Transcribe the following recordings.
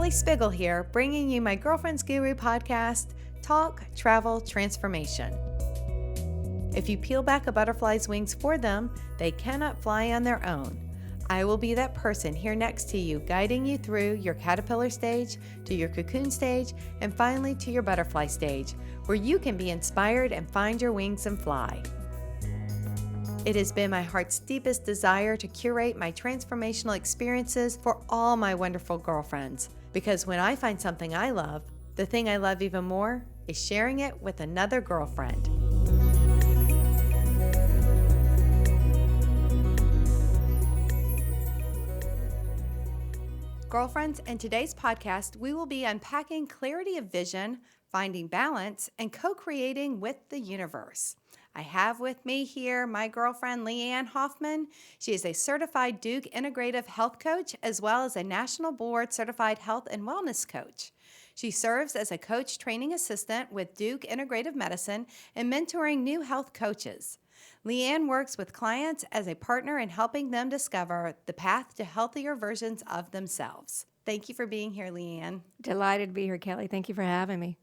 Kelly Spiggle here, bringing you my Girlfriend's Guru podcast, Talk, Travel, Transformation. If you peel back a butterfly's wings for them, they cannot fly on their own. I will be that person here next to you, guiding you through your caterpillar stage, to your cocoon stage, and finally to your butterfly stage, where you can be inspired and find your wings and fly. It has been my heart's deepest desire to curate my transformational experiences for all my wonderful girlfriends, because when I find something I love, the thing I love even more is sharing it with another girlfriend. Girlfriends, in today's podcast, we will be unpacking clarity of vision, finding balance, and co-creating with the universe. I have with me here my girlfriend, Leigh Ann Hoffman. She is a certified Duke Integrative Health Coach, as well as a National Board Certified Health and Wellness Coach. She serves as a coach training assistant with Duke Integrative Medicine and mentoring new health coaches. Leigh Ann works with clients as a partner in helping them discover the path to healthier versions of themselves. Thank you for being here, Leigh Ann. Delighted to be here, Kelly. Thank you for having me.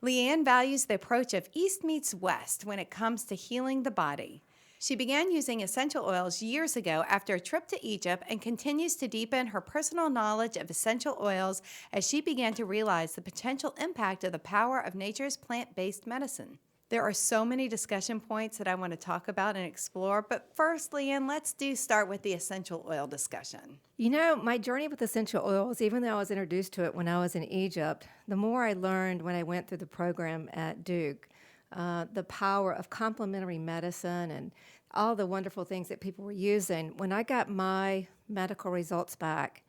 Leigh Ann values the approach of East meets West when it comes to healing the body. She began using essential oils years ago after a trip to Egypt and continues to deepen her personal knowledge of essential oils as she began to realize the potential impact of the power of nature's plant-based medicine. There are so many discussion points that I want to talk about and explore, but first, Leigh Ann, let's start with the essential oil discussion. You know, my journey with essential oils, even though I was introduced to it when I was in Egypt, the more I learned when I went through the program at Duke, the power of complementary medicine and all the wonderful things that people were using. When I got my medical results back,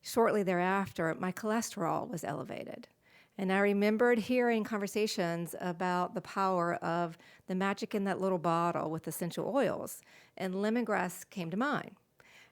shortly thereafter, my cholesterol was elevated. And I remembered hearing conversations about the power of the magic in that little bottle with essential oils, and lemongrass came to mind.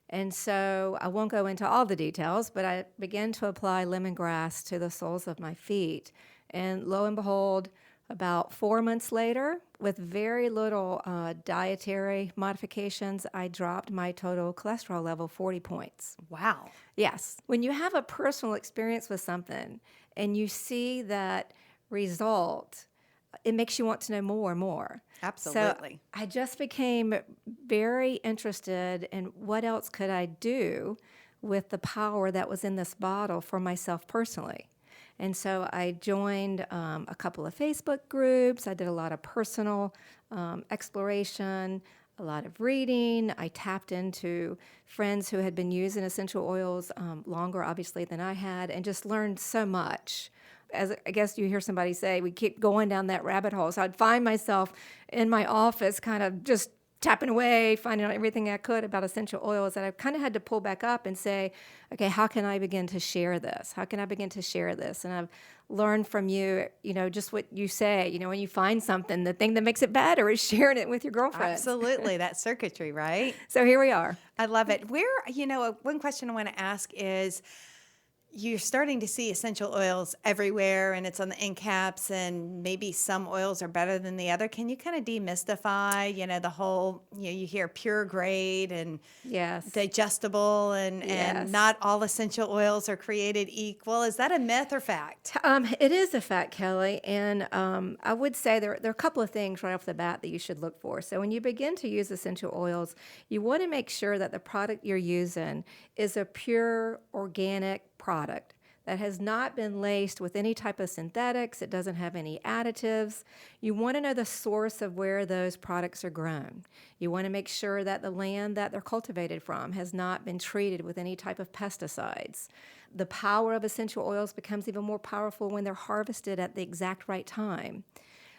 And so I won't go into all the details, but I began to apply lemongrass to the soles of my feet. And lo and behold, about 4 months later, with very little dietary modifications, I dropped my total cholesterol level 40 points. Wow. Yes. When you have a personal experience with something and you see that result, it makes you want to know more and more. Absolutely. So I just became very interested in what else could I do with the power that was in this bottle for myself personally. And so I joined a couple of Facebook groups. I did a lot of personal exploration, a lot of reading. I tapped into friends who had been using essential oils longer, obviously, than I had, and just learned so much. As I guess you hear somebody say, we keep going down that rabbit hole. So I'd find myself in my office kind of just tapping away, finding out everything I could about essential oils, that I kind of had to pull back up and say, okay, how can I begin to share this? How can I begin to share this? And I've learned from you, just what you say, when you find something, the thing that makes it better is sharing it with your girlfriend. Absolutely, that circuitry, right? So here we are. I love it. One question I want to ask is, you're starting to see essential oils everywhere, and it's on the end caps, and maybe some oils are better than the other. Can you kind of demystify, the whole, you hear pure grade and yes, digestible, and not all essential oils are created equal. Is that a myth or fact? It is a fact, Kelly, and I would say there are a couple of things right off the bat that you should look for. So when you begin to use essential oils, you want to make sure that the product you're using is a pure, organic product that has not been laced with any type of synthetics. It doesn't have any additives. You want to know the source of where those products are grown. You want to make sure that the land that they're cultivated from has not been treated with any type of pesticides. The power of essential oils becomes even more powerful when they're harvested at the exact right time.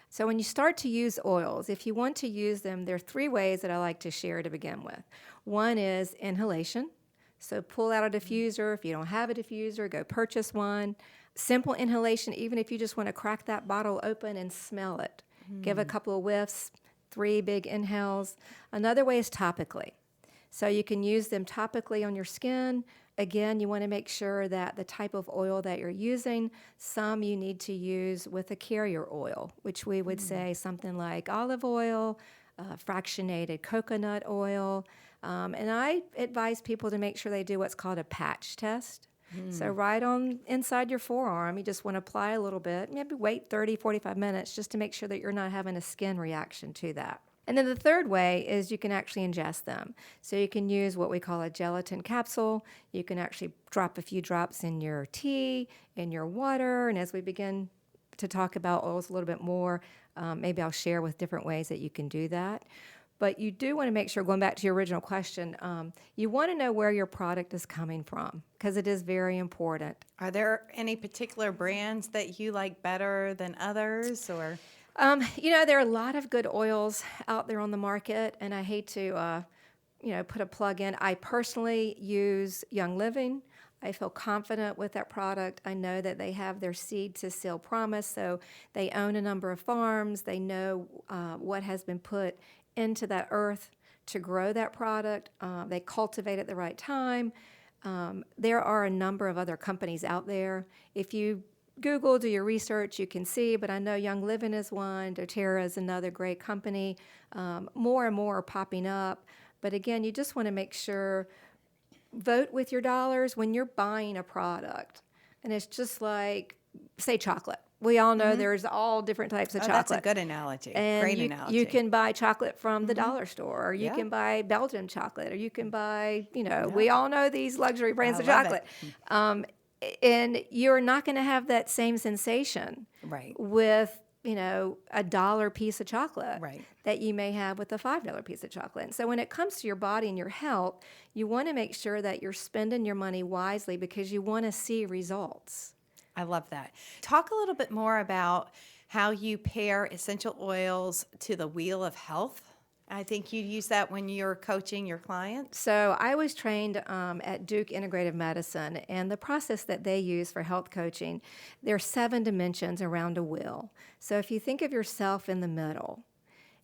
So when you start to use oils, if you want to use them, there are 3 ways that I like to share to begin with. One is inhalation. So pull out a diffuser. If you don't have a diffuser, go purchase one. Simple inhalation, even if you just want to crack that bottle open and smell it. Give a couple of whiffs, 3 big inhales. Another way is topically. So you can use them topically on your skin. Again, you want to make sure that the type of oil that you're using, some you need to use with a carrier oil, which we would say something like olive oil, fractionated coconut oil. And I advise people to make sure they do what's called a patch test. So right on inside your forearm, you just want to apply a little bit, maybe wait 30, 45 minutes just to make sure that you're not having a skin reaction to that. And then the third way is you can actually ingest them. So you can use what we call a gelatin capsule. You can actually drop a few drops in your tea, in your water. And as we begin to talk about oils a little bit more, maybe I'll share with different ways that you can do that. But you do want to make sure, going back to your original question, you want to know where your product is coming from because it is very important. Are there any particular brands that you like better than others, or? There are a lot of good oils out there on the market, and I hate to, put a plug in. I personally use Young Living. I feel confident with that product. I know that they have their seed to seal promise, so they own a number of farms. They know what has been put into that earth to grow that product. They cultivate at the right time. There are a number of other companies out there. If you Google, do your research, you can see, but I know Young Living is one, doTERRA is another great company. More and more are popping up. But again, you just want to make sure, vote with your dollars when you're buying a product. And it's just like, say, chocolate. We all know there's all different types of chocolate. That's a good analogy. And Great analogy. You can buy chocolate from the dollar store, or you can buy Belgian chocolate, or you can buy, we all know these luxury brands of chocolate. And you're not going to have that same sensation with, a dollar piece of chocolate that you may have with a $5 piece of chocolate. And so when it comes to your body and your health, you want to make sure that you're spending your money wisely because you want to see results. I love that. Talk a little bit more about how you pair essential oils to the wheel of health. I think you use that when you're coaching your clients. So I was trained at Duke Integrative Medicine, and the process that they use for health coaching, there are 7 dimensions around a wheel. So if you think of yourself in the middle,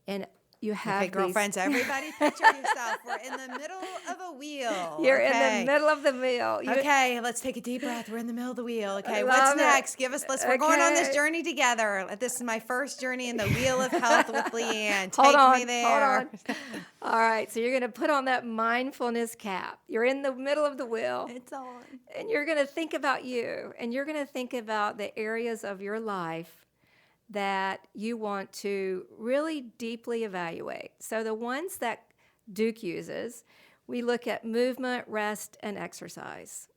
and you have okay, girlfriends, everybody picture yourself. We're in the middle of a wheel. You're in the middle of the wheel. Okay, let's take a deep breath. We're in the middle of the wheel. Okay, what's next? We're going on this journey together. This is my first journey in the wheel of health with Leigh Ann. Take me there. Hold on. All right, so you're going to put on that mindfulness cap. You're in the middle of the wheel. It's on. And you're going to think about you, and you're going to think about the areas of your life that you want to really deeply evaluate. So the ones that Duke uses, we look at movement, rest, and exercise.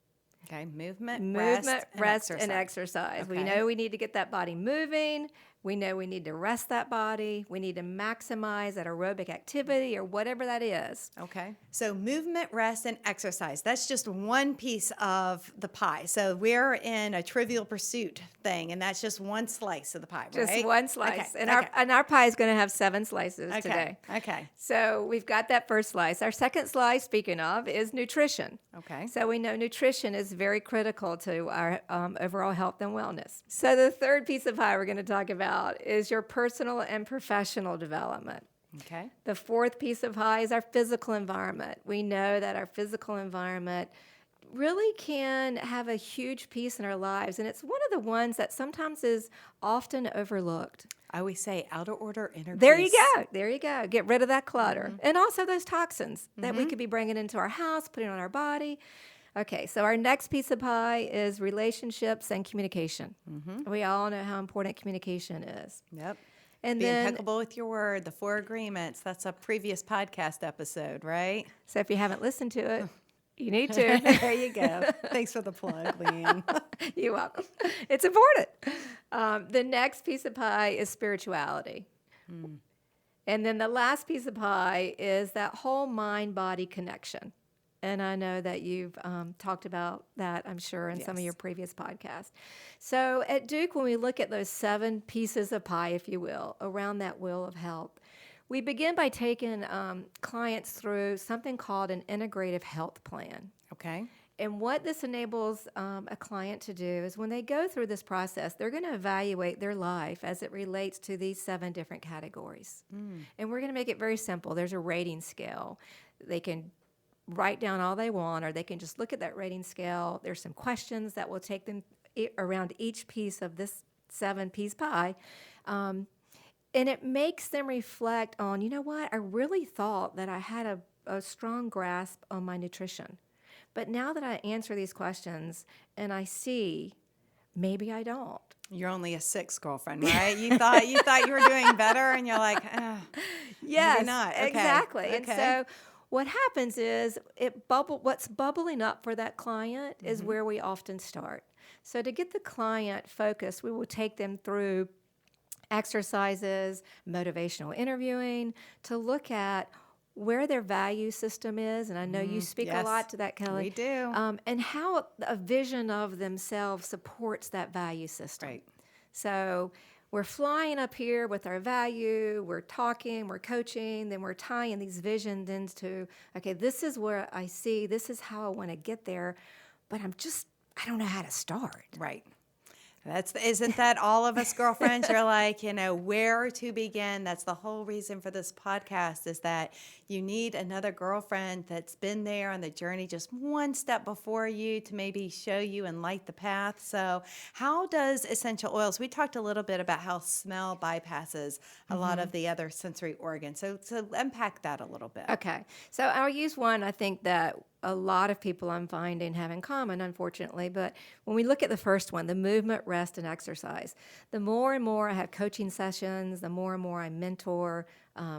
Okay, movement, rest, and exercise. Okay. We know we need to get that body moving. We know we need to rest that body. We need to maximize that aerobic activity or whatever that is. Okay. So movement, rest, and exercise. That's just one piece of the pie. So we're in a Trivial Pursuit thing, and that's just one slice of the pie, right? Just one slice. Okay. And our pie is going to have 7 slices today. Okay. So we've got that first slice. Our second slice, speaking of, is nutrition. Okay. So we know nutrition is very critical to our overall health and wellness. So the third piece of pie we're going to talk about is your personal and professional development. Okay. The fourth piece of pie is our physical environment. We know that our physical environment really can have a huge piece in our lives, and it's one of the ones that sometimes is often overlooked. I always say outer order, inner peace. There you go. Get rid of that clutter. And also those toxins that we could be bringing into our house, putting on our body. Okay, so our next piece of pie is relationships and communication. We all know how important communication is. Yep. And Be then, impeccable with your word, the 4 agreements. That's a previous podcast episode, right? so if you haven't listened to it, you need to. There you go. Thanks for the plug, Leigh Ann. You're welcome. It's important. The next piece of pie is spirituality. And then the last piece of pie is that whole mind-body connection. And I know that you've talked about that, I'm sure, in some of your previous podcasts. So at Duke, when we look at those 7 pieces of pie, if you will, around that wheel of health, we begin by taking clients through something called an integrative health plan. Okay. And what this enables a client to do is when they go through this process, they're going to evaluate their life as it relates to these 7 different categories. And we're going to make it very simple. There's a rating scale. They can write down all they want, or they can just look at that rating scale. There's some questions that will take them around each piece of this 7-piece pie. And it makes them reflect on, you know what, I really thought that I had a strong grasp on my nutrition. But now that I answer these questions and I see maybe I don't. You're only a 6, girlfriend, right? You thought you were doing better, and you're like, Yes, you're not. Okay. exactly. Okay. And so what happens is what's bubbling up for that client is where we often start. So to get the client focused, we will take them through exercises, motivational interviewing to look at where their value system is. And I know you speak a Yes, lot to that, Kelly. we do. And how a vision of themselves supports that value system. Right. So we're flying up here with our value, we're talking, we're coaching, then we're tying these visions into, okay, this is where I see, this is how I want to get there, but I don't know how to start. Right. Isn't that all of us, girlfriends? You're like, where to begin. That's the whole reason for this podcast, is that you need another girlfriend that's been there on the journey just one step before you to maybe show you and light the path. So how does essential oils, we talked a little bit about how smell bypasses a lot of the other sensory organs. So unpack that a little bit. Okay. So I'll use one I think that a lot of people I'm finding have in common, unfortunately. But when we look at the first one, the movement, rest, and exercise, the more and more I have coaching sessions, the more and more I mentor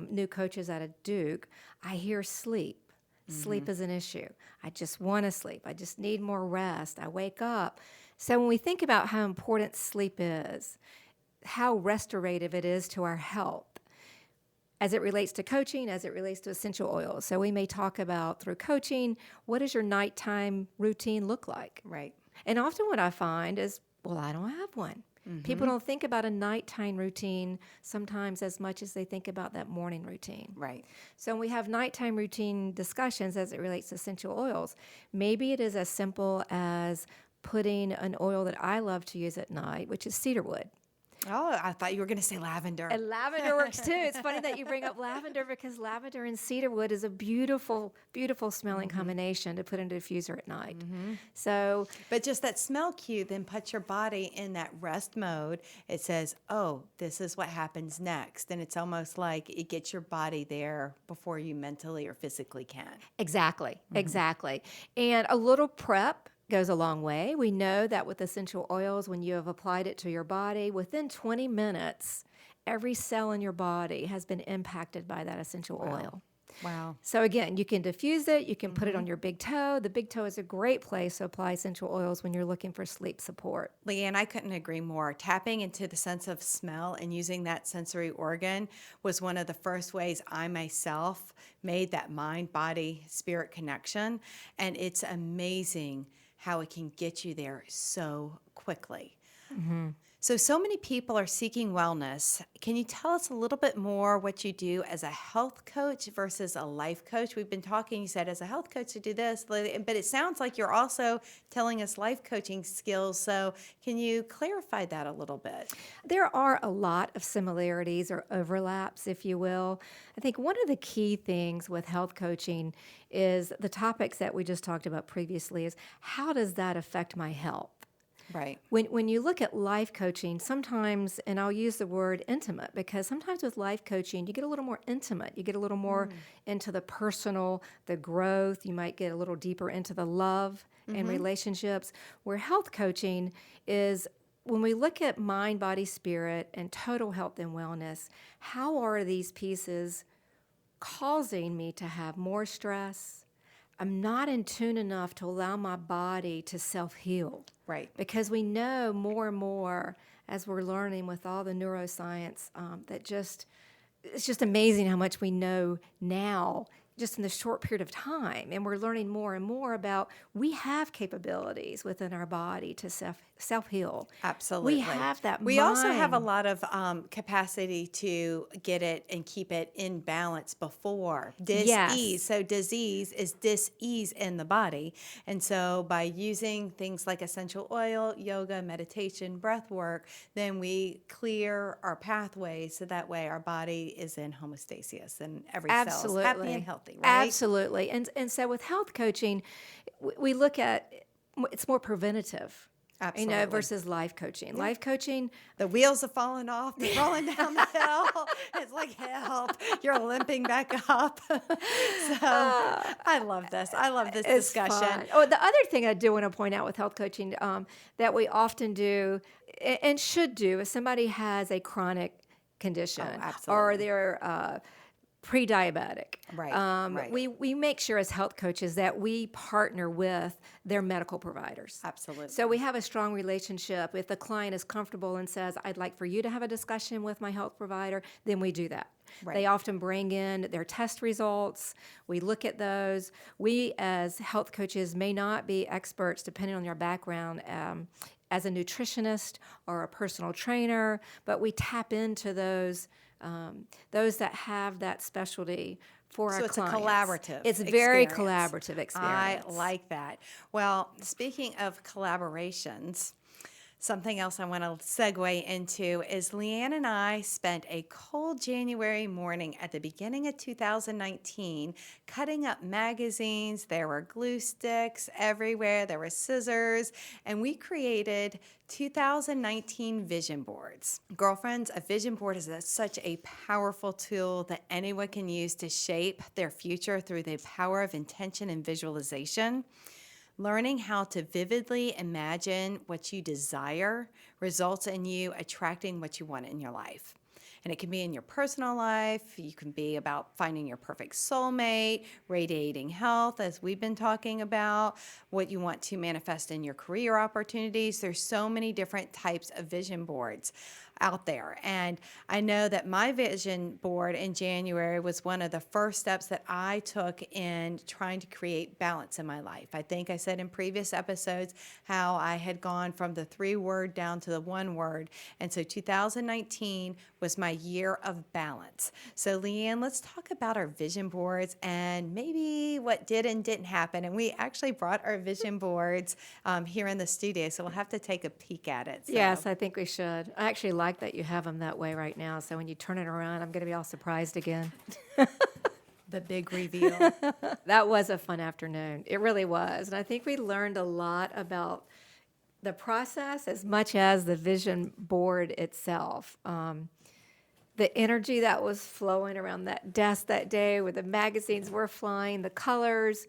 new coaches at a Duke, I hear sleep. Sleep is an issue. I just want to sleep. I just need more rest. I wake up. So when we think about how important sleep is, how restorative it is to our health, as it relates to coaching, as it relates to essential oils. So we may talk about, through coaching, what does your nighttime routine look like? Right. And often what I find is, well, I don't have one. People don't think about a nighttime routine sometimes as much as they think about that morning routine. Right. So when we have nighttime routine discussions as it relates to essential oils, maybe it is as simple as putting an oil that I love to use at night, which is cedarwood. Oh, I thought you were going to say lavender. And lavender works too. It's funny that you bring up lavender because lavender and cedarwood is a beautiful, beautiful smelling combination to put in a diffuser at night. So, But just that smell cue then puts your body in that rest mode. It says, oh, this is what happens next. And it's almost like it gets your body there before you mentally or physically can. exactly. And a little prep goes a long way. We know that with essential oils, when you have applied it to your body, within 20 minutes, every cell in your body has been impacted by that essential oil. Wow. So again, you can diffuse it, you can put it on your big toe. The big toe is a great place to apply essential oils when you're looking for sleep support. Leigh Ann, I couldn't agree more. Tapping into the sense of smell and using that sensory organ was one of the first ways I myself made that mind, body, spirit connection. And it's amazing how it can get you there so quickly. So many people are seeking wellness. Can you tell us a little bit more what you do as a health coach versus a life coach? We've been talking, you said, as a health coach to do this, but it sounds like you're also telling us life coaching skills. So can you clarify that a little bit? There are a lot of similarities or overlaps, if you will. I think one of the key things with health coaching is the topics that we just talked about previously is how does that affect my health? Right. When you look at life coaching, sometimes, and I'll use the word intimate, because sometimes with life coaching, you get a little more intimate. You get a little more into the personal, the growth. You might get a little deeper into the love and relationships, where health coaching is, when we look at mind, body, spirit, and total health and wellness, how are these pieces causing me to have more stress? I'm not in tune enough to allow my body to self-heal. Right. Because we know more and more as we're learning with all the neuroscience it's just amazing how much we know now just in this short period of time. And we're learning more and more about we have capabilities within our body to self-heal. Absolutely. We have that We also have a mind. lot of capacity to get it and keep it in balance before dis-ease. Yes. So disease is dis-ease in the body. And so by using things like essential oil, yoga, meditation, breath work, then we clear our pathways so that way our body is in homeostasis and every cell is happy and healthy, right? Absolutely. And so with health coaching, we look at it's more preventative. Absolutely. versus life coaching. Life coaching, The wheels have fallen off. They're rolling down the hill. It's like, help. You're limping back up. So I love this. I love this it's discussion. fun. Oh, the other thing I do want to point out with health coaching that we often do and should do if somebody has a chronic condition or absolutely. they're pre-diabetic. Right, right. We make sure as health coaches that we partner with their medical providers. Absolutely. So we have a strong relationship. If the client is comfortable and says, I'd like for you to have a discussion with my health provider, then we do that. Right. They often bring in their test results. We look at those. We as health coaches may not be experts depending on your background as a nutritionist or a personal trainer, but we tap into those that have that specialty for our So it's clients. a collaborative It's very experience. collaborative experience. I like that. Well, speaking of collaborations, something else I want to segue into is Leigh Ann and I spent a cold January morning at the beginning of 2019 cutting up magazines. There were glue sticks everywhere. There were scissors. And we created 2019 vision boards. Girlfriends, a vision board is such a powerful tool that anyone can use to shape their future through the power of intention and visualization. Learning how to vividly imagine what you desire results in you attracting what you want in your life. And it can be in your personal life. You can be about finding your perfect soulmate, radiating health, as we've been talking about, what you want to manifest in your career opportunities. There's so many different types of vision boards out there. And I know that my vision board in January was one of the first steps that I took in trying to create balance in my life. I think I said in previous episodes how I had gone from the 3-word down to the 1 word. And so 2019 was my year of balance. So Leigh Ann, let's talk about our vision boards and maybe what did and didn't happen. And we actually brought our vision boards here in the studio, so we'll have to take a peek at it. So. Yes, I think we should. I actually like that you have them that way right now. So when you turn it around, I'm going to be all surprised again. The big reveal. That was a fun afternoon. It really was. And I think we learned a lot about the process as much as the vision board itself. The energy that was flowing around that desk that day where the magazines were flying, the colors.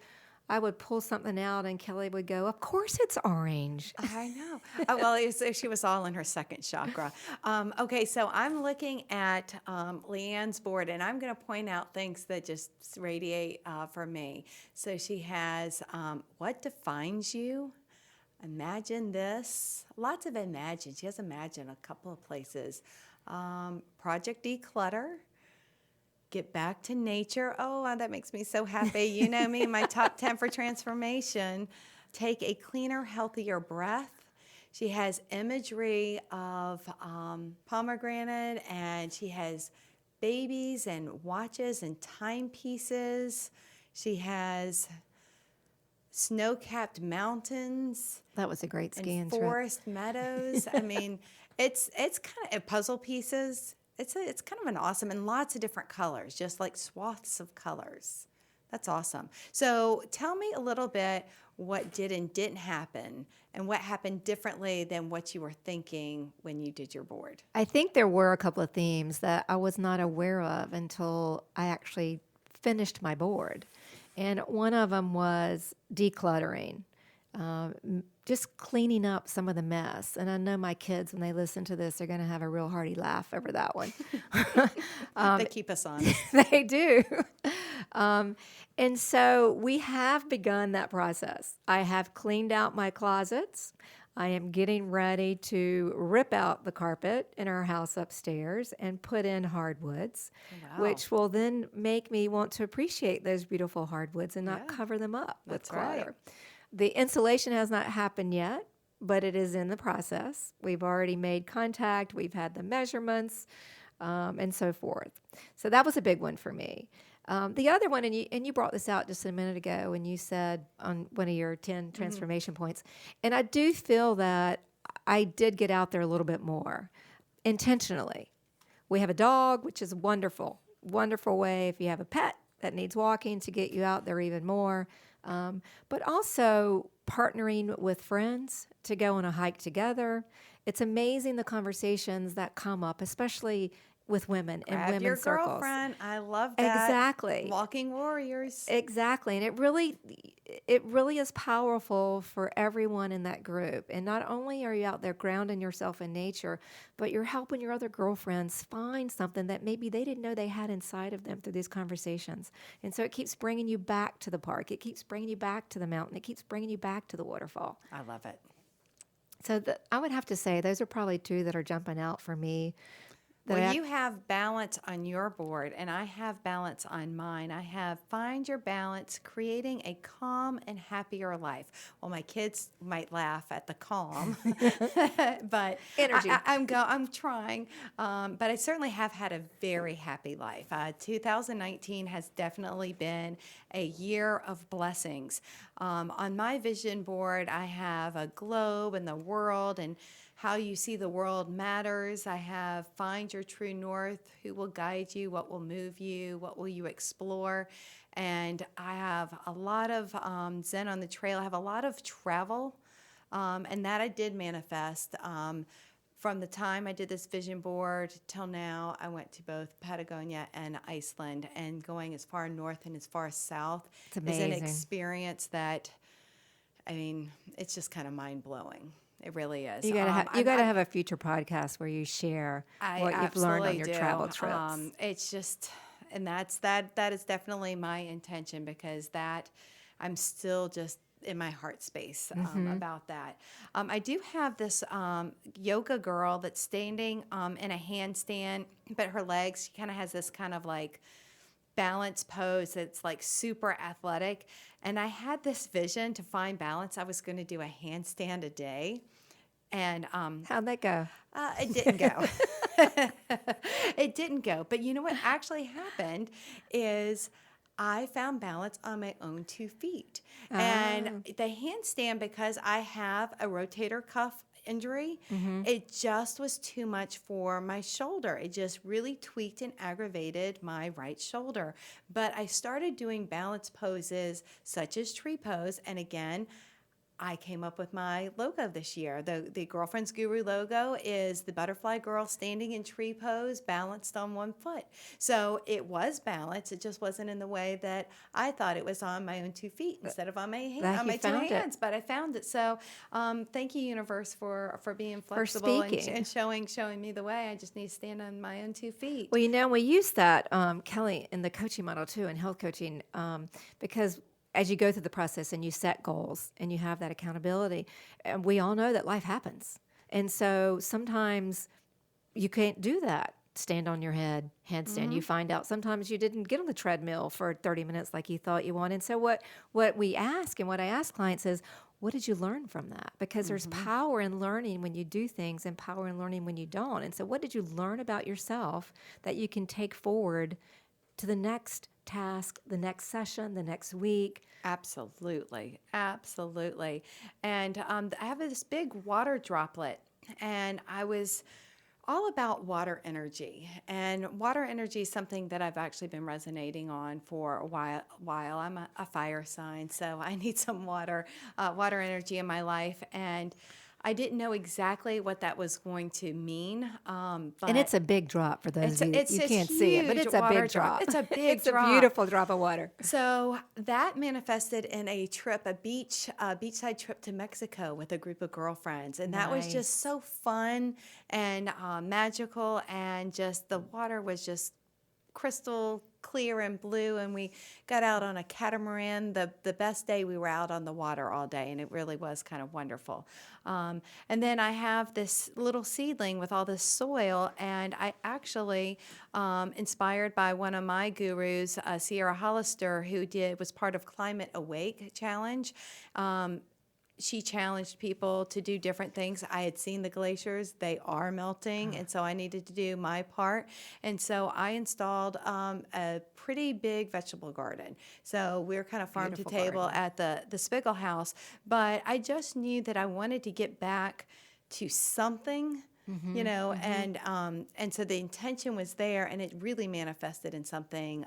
I would pull something out and Kelly would go, of course it's orange. I know. Oh, well, she was all in her second chakra. Okay, so I'm looking at Leigh Ann's board, and I'm going to point out things that just radiate for me. So she has what defines you? Imagine this. Lots of imagine. She has imagine a couple of places. Project Declutter. Get back to nature. Oh, that makes me so happy. You know me, my top 10 for transformation. Take a cleaner, healthier breath. She has imagery of pomegranate, and she has babies and watches and timepieces. She has snow-capped mountains. That was a great skiing and trip. forest meadows. I mean, it's kind of puzzle pieces. It's kind of an awesome, and lots of different colors, just like swaths of colors. That's awesome. So tell me a little bit what did and didn't happen, and what happened differently than what you were thinking when you did your board. I think there were a couple of themes that I was not aware of until I actually finished my board. And one of them was decluttering. Just cleaning up some of the mess. And I know my kids, when they listen to this, are going to have a real hearty laugh over that one. They keep us honest. They do. And so we have begun that process. I have cleaned out my closets. I am getting ready to rip out the carpet in our house upstairs and put in hardwoods, Wow. which will then make me want to appreciate those beautiful hardwoods and not cover them up with That's right. clutter. The insulation has not happened yet, but it is in the process. We've already made contact. We've had the measurements and so forth. So that was a big one for me. The other one, and you brought this out just a minute ago, and you said on one of your 10 transformation points, and I do feel that I did get out there a little bit more intentionally. We have a dog, which is wonderful, wonderful way if you have a pet that needs walking to get you out there even more. But also partnering with friends to go on a hike together. It's amazing the conversations that come up, especially with women in Grab your women's circles. girlfriend. I love that. Exactly. Walking warriors. Exactly. And it really is powerful for everyone in that group. And not only are you out there grounding yourself in nature, but you're helping your other girlfriends find something that maybe they didn't know they had inside of them through these conversations. And so it keeps bringing you back to the park. It keeps bringing you back to the mountain. It keeps bringing you back to the waterfall. I love it. So I would have to say those are probably two that are jumping out for me. Well, you have balance on your board, and I have balance on mine. I have find your balance, creating a calm and happier life. Well, my kids might laugh at the calm, but Energy. I'm trying. But I certainly have had a very happy life. 2019 has definitely been a year of blessings. On my vision board, I have a globe and the world, and how you see the world matters. I have find your true north, who will guide you, what will move you, what will you explore. And I have a lot of Zen on the trail. I have a lot of travel, and that I did manifest. From the time I did this vision board till now, I went to both Patagonia and Iceland, and going as far north and as far south is an experience that, I mean, it's just kind of mind-blowing. It really is. You gotta have a future podcast where you share what you've learned on your travel trips. It's just, and that is definitely my intention, because that I'm still just in my heart space about that. I do have this yoga girl that's standing in a handstand, but her legs, she kind of has this kind of like balance pose that's like super athletic. And I had this vision to find balance. I was going to do a handstand a day. And how'd that go? It didn't go. It didn't go. But you know what actually happened is I found balance on my own 2 feet. And the handstand, because I have a rotator cuff injury, it just was too much for my shoulder. It just really tweaked and aggravated my right shoulder. But I started doing balance poses such as tree pose. And again, I came up with my logo this year. The Girlfriend's Guru logo is the butterfly girl standing in tree pose, balanced on one foot. So it was balanced. It just wasn't in the way that I thought it was, on my own 2 feet instead of on my 2 hands. But I found it. So thank you, universe, for being flexible and showing me the way. I just need to stand on my own 2 feet. Well, we use that, Kelly, in the coaching model too, in health coaching, because as you go through the process and you set goals and you have that accountability, and we all know that life happens. And so sometimes you can't do that. Stand on your head, handstand. You find out sometimes you didn't get on the treadmill for 30 minutes like you thought you wanted. And so what we ask, and what I ask clients is, what did you learn from that? Because there's power in learning when you do things and power in learning when you don't. And so what did you learn about yourself that you can take forward to the next task, the next session, the next week? Absolutely. And I have this big water droplet, and I was all about water energy. And water energy is something that I've actually been resonating on for a while. I'm a fire sign, so I need some water energy in my life. And I didn't know exactly what that was going to mean. And it's a big drop for those of you. You can't see it, but it's a big drop. It's a big It's drop. a beautiful drop of water. So that manifested in a beachside trip to Mexico with a group of girlfriends. And that was just so fun and magical. And just the water was just crystal clear and blue, and we got out on a catamaran. The best day we were out on the water all day, and it really was kind of wonderful. And then I have this little seedling with all this soil, and I actually, inspired by one of my gurus, Sierra Hollister, who was part of Climate Awake Challenge. She challenged people to do different things. I had seen the glaciers. They are melting, and so I needed to do my part. And so I installed a pretty big vegetable garden. So we were kind of farm to table at the Spiggle house. But I just knew that I wanted to get back to something and so the intention was there, and it really manifested in something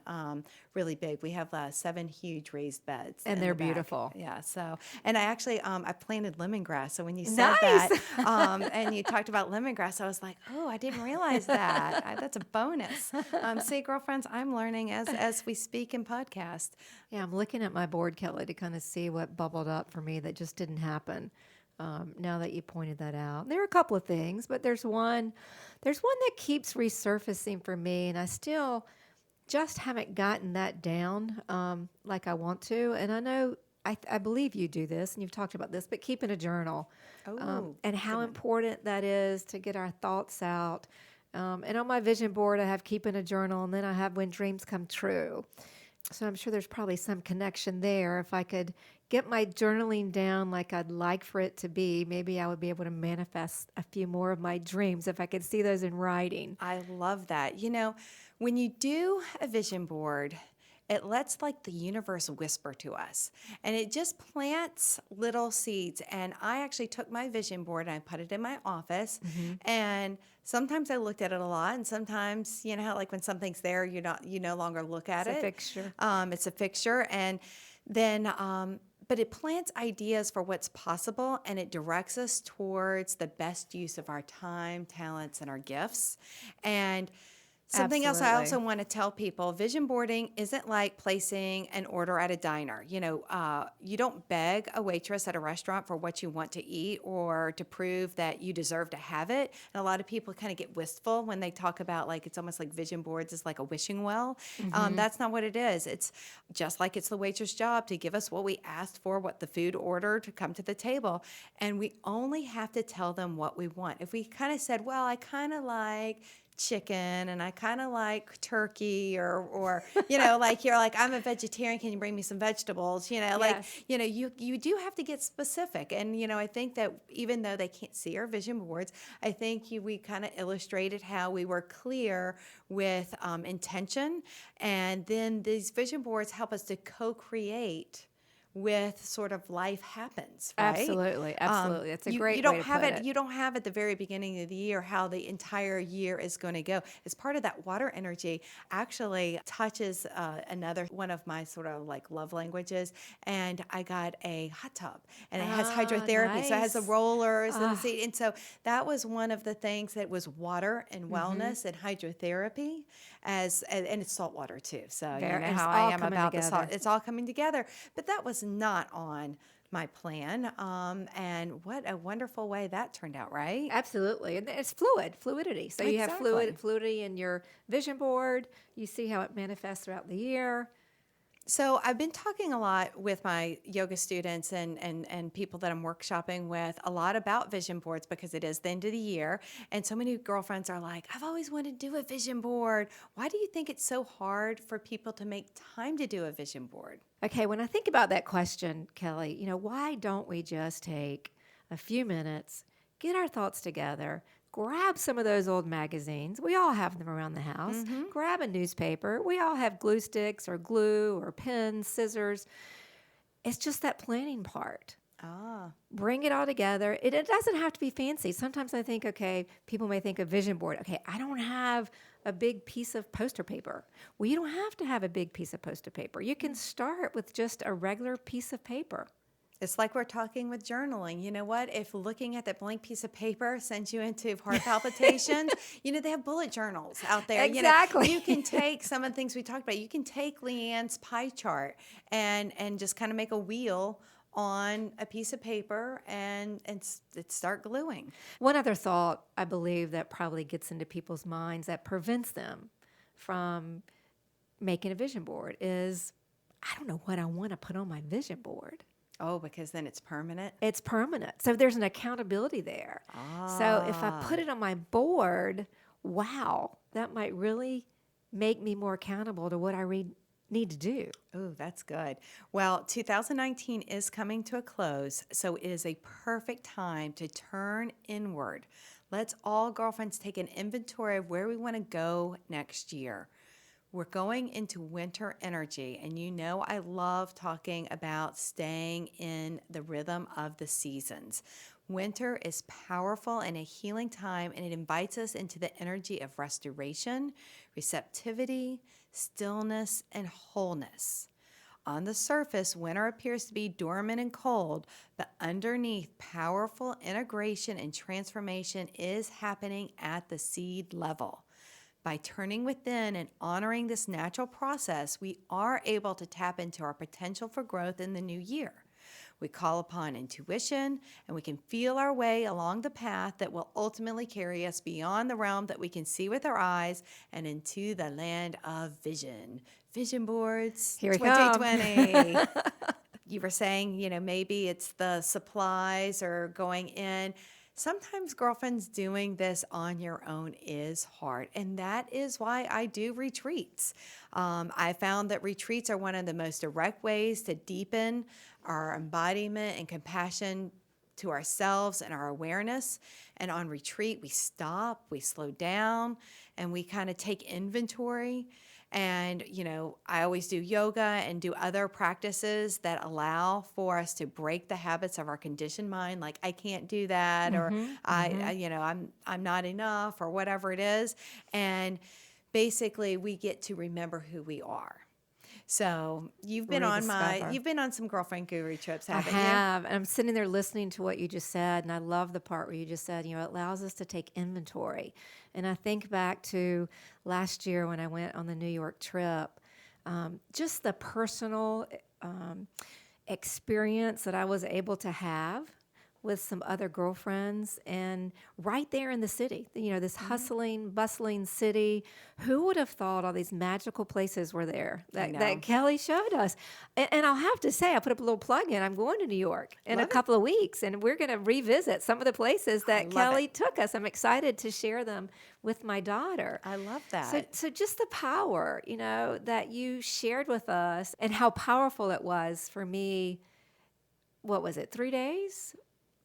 really big. We have 7 huge raised beds, And in they're the back. beautiful. Yeah. So, and I actually I planted lemongrass. So when you said Nice. that, and you talked about lemongrass, I was like, oh, I didn't realize that. That's a bonus. See, girlfriends, I'm learning as we speak and podcast. Yeah, I'm looking at my board, Kelly, to kind of see what bubbled up for me that just didn't happen. Now that you pointed that out, there are a couple of things, but there's one that keeps resurfacing for me, and I still just haven't gotten that down like I want to. And I know I believe you do this, and you've talked about this, but keeping a journal and how important that is to get our thoughts out. And on my vision board, I have keeping a journal, and then I have when dreams come true. So I'm sure there's probably some connection there. If I could get my journaling down like I'd like for it to be, maybe I would be able to manifest a few more of my dreams if I could see those in writing. I love that. When you do a vision board, it lets like the universe whisper to us, and it just plants little seeds. And I actually took my vision board and I put it in my office, and sometimes I looked at it a lot, and sometimes, how like when something's there, you no longer look at It's it. a fixture. It's a fixture, and then but it plants ideas for what's possible, and it directs us towards the best use of our time, talents, and our gifts. And something else I also want to tell people, vision boarding isn't like placing an order at a diner. You don't beg a waitress at a restaurant for what you want to eat or to prove that you deserve to have it. And a lot of people kind of get wistful when they talk about like it's almost like vision boards is like a wishing well. That's not what it is. It's just like it's the waitress' job to give us what we asked for, what the food ordered to come to the table. And we only have to tell them what we want. If we kind of said, well, I kind of like chicken and I kind of like turkey or like you're like, I'm a vegetarian, can you bring me some vegetables, Yes. you do have to get specific. And I think that even though they can't see our vision boards, I think we kind of illustrated how we were clear with intention, and then these vision boards help us to co-create with sort of life happens, right? Absolutely. That's a great you don't way to have put it. it. You don't have at the very beginning of the year how the entire year is going to go. As part of that water energy actually touches another one of my sort of like love languages, and I got a hot tub, and it has hydrotherapy, so it has the Nice. rollers and the seat, and so that was one of the things that was water and wellness and hydrotherapy, and it's salt water too. So you Very- know and it's how all I am coming about the salt. together. It's all coming together, but that was not on my plan. And what a wonderful way that turned out, right? Absolutely. And it's fluidity. So you have Exactly. fluidity in your vision board. You see how it manifests throughout the year. So I've been talking a lot with my yoga students and people that I'm workshopping with a lot about vision boards because it is the end of the year. And so many girlfriends are like, I've always wanted to do a vision board. Why do you think it's so hard for people to make time to do a vision board? Okay, when I think about that question, Kelly, why don't we just take a few minutes, get our thoughts together, grab some of those old magazines. We all have them around the house. Grab a newspaper. We all have glue sticks or glue or pens, scissors. It's just that planning part. Bring it all together. It doesn't have to be fancy. Sometimes I think, okay, people may think a vision board. Okay, I don't have a big piece of poster paper. Well, you don't have to have a big piece of poster paper. You can start with just a regular piece of paper. It's like we're talking with journaling. You know what? If looking at that blank piece of paper sends you into heart palpitations, they have bullet journals out there. Exactly. You can take some of the things we talked about. You can take Leigh Ann's pie chart and just kind of make a wheel on a piece of paper and start gluing. One other thought I believe that probably gets into people's minds that prevents them from making a vision board is, I don't know what I want to put on my vision board. Oh, because then it's permanent? It's permanent. So there's an accountability there. So if I put it on my board, wow, that might really make me more accountable to what I need to do. Oh, that's good. Well, 2019 is coming to a close, so it is a perfect time to turn inward. Let's all girlfriends take an inventory of where we want to go next year. We're going into winter energy, and you know I love talking about staying in the rhythm of the seasons. Winter is powerful and a healing time, and it invites us into the energy of restoration, receptivity, stillness, and wholeness. On the surface, winter appears to be dormant and cold, but underneath, powerful integration and transformation is happening at the seed level. By turning within and honoring this natural process, we are able to tap into our potential for growth in the new year. We call upon intuition, and we can feel our way along the path that will ultimately carry us beyond the realm that we can see with our eyes and into the land of vision. Vision boards, Here we come. 2020. You were saying, maybe it's the supplies or going in. Sometimes, girlfriends, doing this on your own is hard, and that is why I do retreats. I found that retreats are one of the most direct ways to deepen our embodiment and compassion to ourselves and our awareness. And on retreat, we stop, we slow down, and we kind of take inventory. And, I always do yoga and do other practices that allow for us to break the habits of our conditioned mind, like I can't do that, or I'm not enough, or whatever it is. And basically, we get to remember who we are. So you've been on some girlfriend guru trips, haven't I you? have. And I'm sitting there listening to what you just said, and I love the part where you just said, it allows us to take inventory. And I think back to last year when I went on the New York trip, just the personal experience that I was able to have with some other girlfriends, and right there in the city, this hustling, bustling city. Who would have thought all these magical places were there that Kelly showed us? And I'll have to say, I put up a little plug in. I'm going to New York in a couple of weeks, and we're going to revisit some of the places that Kelly took us. I'm excited to share them with my daughter. I love that. So just the power, that you shared with us, and how powerful it was for me. What was it, 3 days?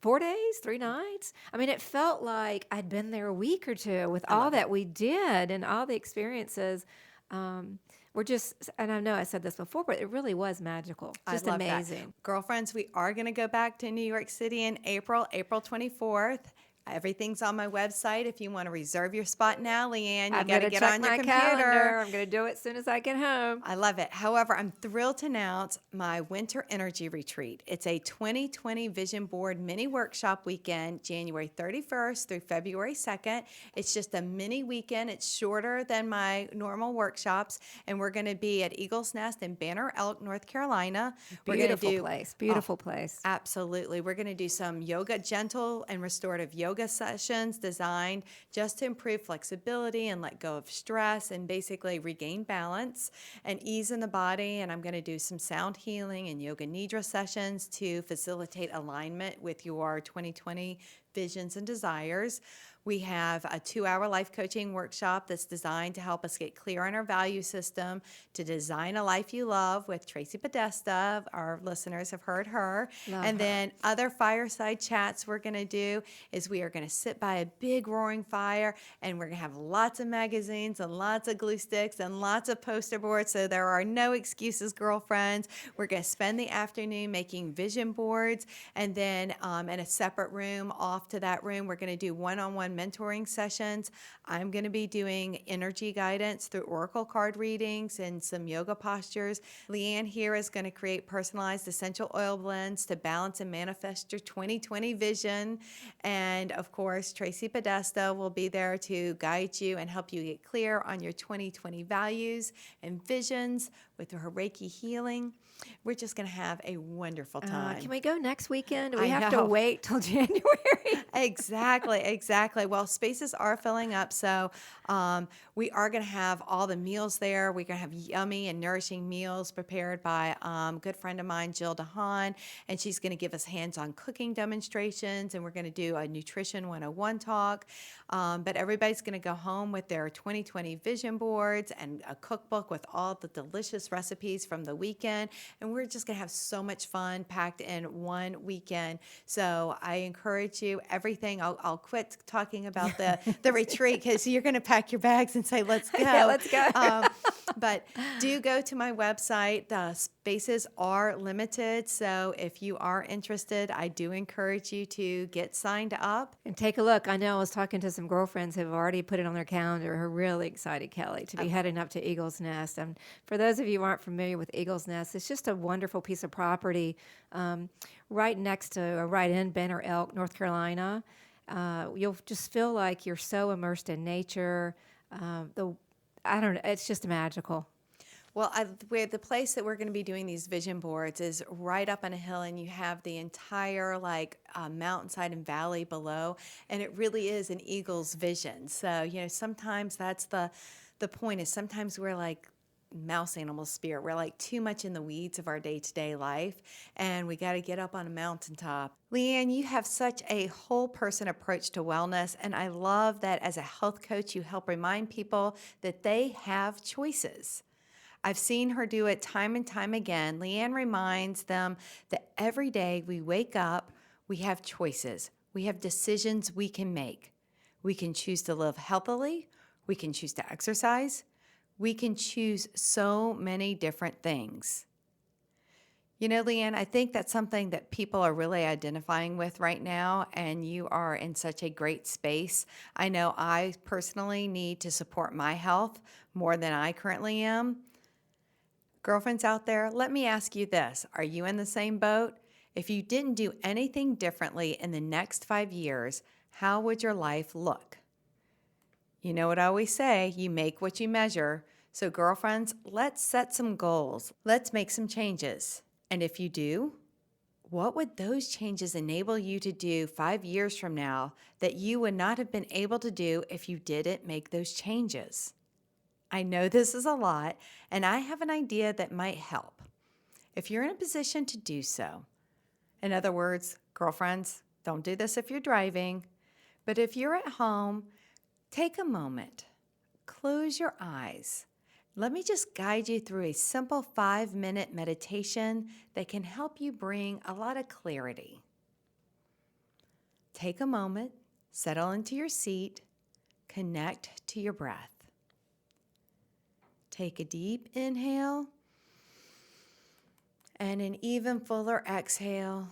4 days, 3 nights? I mean, it felt like I'd been there a week or two with all that we did and all the experiences. Were just, and I know I said this before, but it really was magical. Just amazing. That. Girlfriends, we are going to go back to New York City in April 24th. Everything's on my website. If you want to reserve your spot now, Leigh Ann, you got to get on your computer. Calendar. I'm going to do it as soon as I get home. I love it. However, I'm thrilled to announce my Winter Energy Retreat. It's a 2020 Vision Board mini workshop weekend, January 31st through February 2nd. It's just a mini weekend. It's shorter than my normal workshops, and we're going to be at Eagle's Nest in Banner Elk, North Carolina. Beautiful place. Absolutely. We're going to do some yoga, gentle and restorative yoga sessions designed just to improve flexibility and let go of stress and basically regain balance and ease in the body. And I'm going to do some sound healing and yoga nidra sessions to facilitate alignment with your 2020 visions and desires. We have a 2-hour life coaching workshop that's designed to help us get clear on our value system, to design a life you love with Tracy Podesta. Our listeners have heard her. Then other fireside chats we're going to do is we are going to sit by a big roaring fire, and we're going to have lots of magazines and lots of glue sticks and lots of poster boards, so there are no excuses, girlfriends. We're going to spend the afternoon making vision boards, and then in a separate room off to that room, we're going to do one-on-one mentoring sessions. I'm going to be doing energy guidance through oracle card readings and some yoga postures. Leigh Ann here is going to create personalized essential oil blends to balance and manifest your 2020 vision. And of course, Tracy Podesta will be there to guide you and help you get clear on your 2020 values and visions with her Reiki healing. We're just going to have a wonderful time. Can we go next weekend? Do we have to wait till January? Exactly. Well, spaces are filling up, so we are going to have all the meals there. We're going to have yummy and nourishing meals prepared by a good friend of mine, Jill DeHaan, and she's going to give us hands-on cooking demonstrations, and we're going to do a Nutrition 101 talk. But everybody's going to go home with their 2020 vision boards and a cookbook with all the delicious recipes from the weekend. and we're just going to have so much fun packed in one weekend. So I encourage you, everything. I'll quit talking about the retreat because you're going to pack your bags and say, let's go. Yeah, let's go. But do go to my website. The spaces are limited. So if you are interested, I do encourage you to get signed up. And take a look. I know I was talking to some girlfriends who have already put it on their calendar who are really excited, Kelly, to be heading up to Eagle's Nest. And for those of you who aren't familiar with Eagle's Nest, it's just a wonderful piece of property right next to, or right in Banner Elk, North Carolina. You'll just feel like you're so immersed in nature. I don't know, it's just magical. Well, the place that we're going to be doing these vision boards is right up on a hill, and you have the entire mountainside and valley below, and it really is an eagle's vision. So, sometimes that's the point is sometimes we're like mouse animal spirit. We're like too much in the weeds of our day-to-day life, and we got to get up on a mountaintop. Leigh Ann, you have such a whole person approach to wellness, and I love that as a health coach, you help remind people that they have choices. I've seen her do it time and time again. Leigh Ann reminds them that every day we wake up, we have choices. We have decisions we can make. We can choose to live healthily. We can choose to exercise. We can choose so many different things. Leigh Ann, I think that's something that people are really identifying with right now, and you are in such a great space. I know I personally need to support my health more than I currently am. Girlfriends out there, let me ask you this. Are you in the same boat? If you didn't do anything differently in the next 5 years, how would your life look? You know what I always say, you make what you measure. So girlfriends, let's set some goals. Let's make some changes. And if you do, what would those changes enable you to do 5 years from now that you would not have been able to do if you didn't make those changes? I know this is a lot, and I have an idea that might help. If you're in a position to do so, in other words, girlfriends, don't do this if you're driving, but if you're at home, take a moment, close your eyes. Let me just guide you through a simple 5-minute meditation that can help you bring a lot of clarity. Take a moment, settle into your seat, connect to your breath. Take a deep inhale and an even fuller exhale.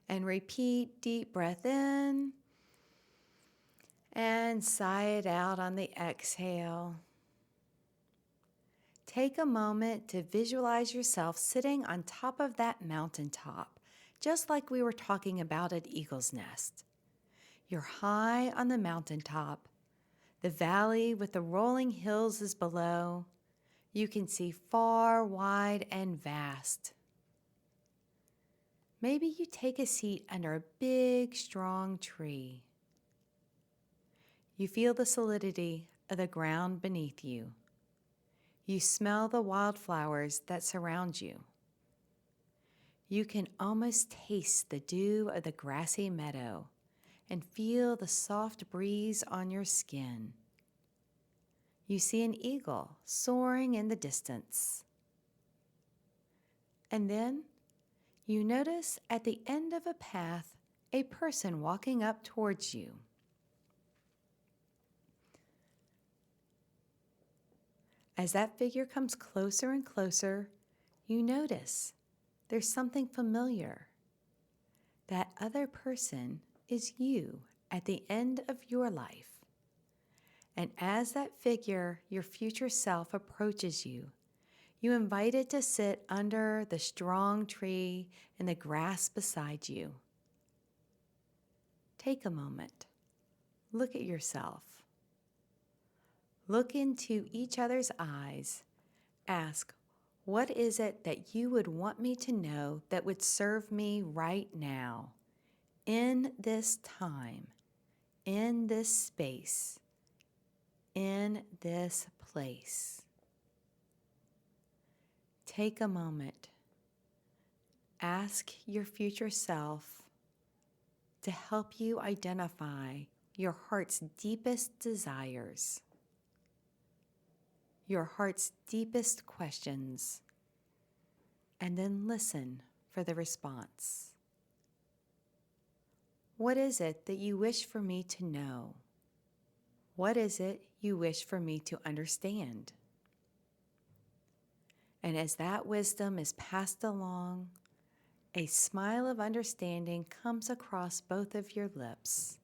And repeat, deep breath in and sigh it out on the exhale. Take a moment to visualize yourself sitting on top of that mountaintop, just like we were talking about at Eagle's Nest. You're high on the mountaintop. The valley with the rolling hills is below. You can see far, wide, and vast. Maybe you take a seat under a big, strong tree. You feel the solidity of the ground beneath you. You smell the wildflowers that surround you. You can almost taste the dew of the grassy meadow and feel the soft breeze on your skin. You see an eagle soaring in the distance. And then you notice at the end of a path a person walking up towards you. As that figure comes closer and closer, you notice there's something familiar. That other person is you at the end of your life. And as that figure, your future self, approaches you, you invite it to sit under the strong tree in the grass beside you. Take a moment. Look at yourself. Look into each other's eyes. Ask, what is it that you would want me to know that would serve me right now, in this time, in this space, in this place? Take a moment. Ask your future self to help you identify your heart's deepest desires. your heart's deepest questions, and then listen for the response. What is it that you wish for me to know? What is it you wish for me to understand? And as that wisdom is passed along, a smile of understanding comes across both of your lips.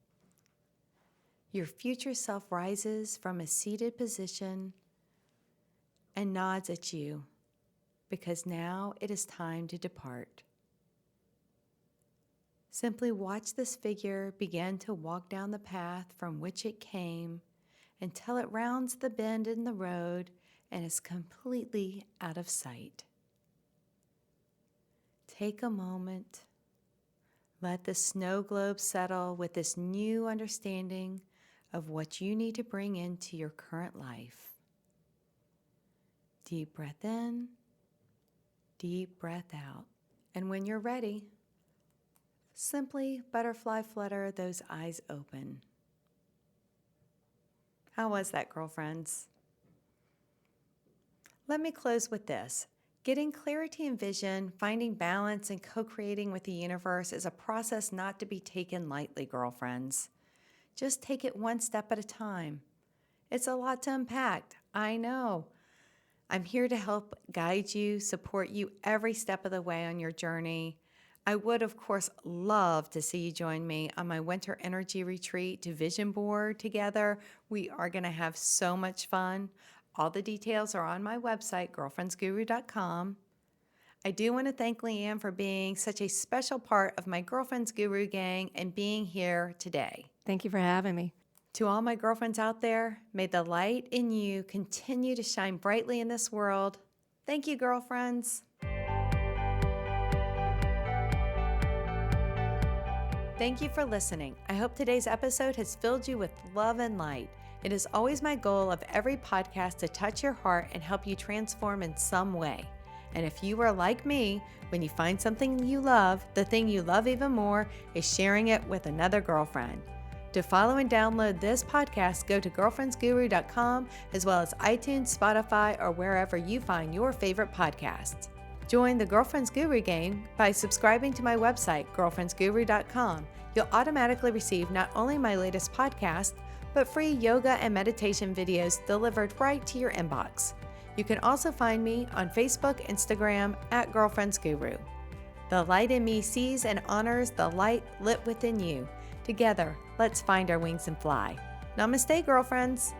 Your future self rises from a seated position and nods at you because now it is time to depart. Simply watch this figure begin to walk down the path from which it came until it rounds the bend in the road and is completely out of sight. Take a moment. Let the snow globe settle with this new understanding of what you need to bring into your current life. Deep breath in, deep breath out. And when you're ready, simply butterfly flutter those eyes open. How was that, girlfriends? Let me close with this. Getting clarity and vision, finding balance, and co-creating with the universe is a process not to be taken lightly, girlfriends. Just take it one step at a time. It's a lot to unpack, I know. I'm here to help guide you, support you every step of the way on your journey. I would, of course, love to see you join me on my winter energy retreat to vision board together. We are going to have so much fun. All the details are on my website, girlfriendsguru.com. I do want to thank Leigh Ann for being such a special part of my Girlfriends Guru gang and being here today. Thank you for having me. To all my girlfriends out there, may the light in you continue to shine brightly in this world. Thank you, girlfriends. Thank you for listening. I hope today's episode has filled you with love and light. It is always my goal of every podcast to touch your heart and help you transform in some way. And if you are like me, when you find something you love, the thing you love even more is sharing it with another girlfriend. To follow and download this podcast, go to girlfriendsguru.com as well as iTunes, Spotify, or wherever you find your favorite podcasts. Join the Girlfriends Guru gang by subscribing to my website, girlfriendsguru.com. You'll automatically receive not only my latest podcast, but free yoga and meditation videos delivered right to your inbox. You can also find me on Facebook, Instagram at Girlfriends Guru. The light in me sees and honors the light lit within you. Together, let's find our wings and fly. Namaste, girlfriends.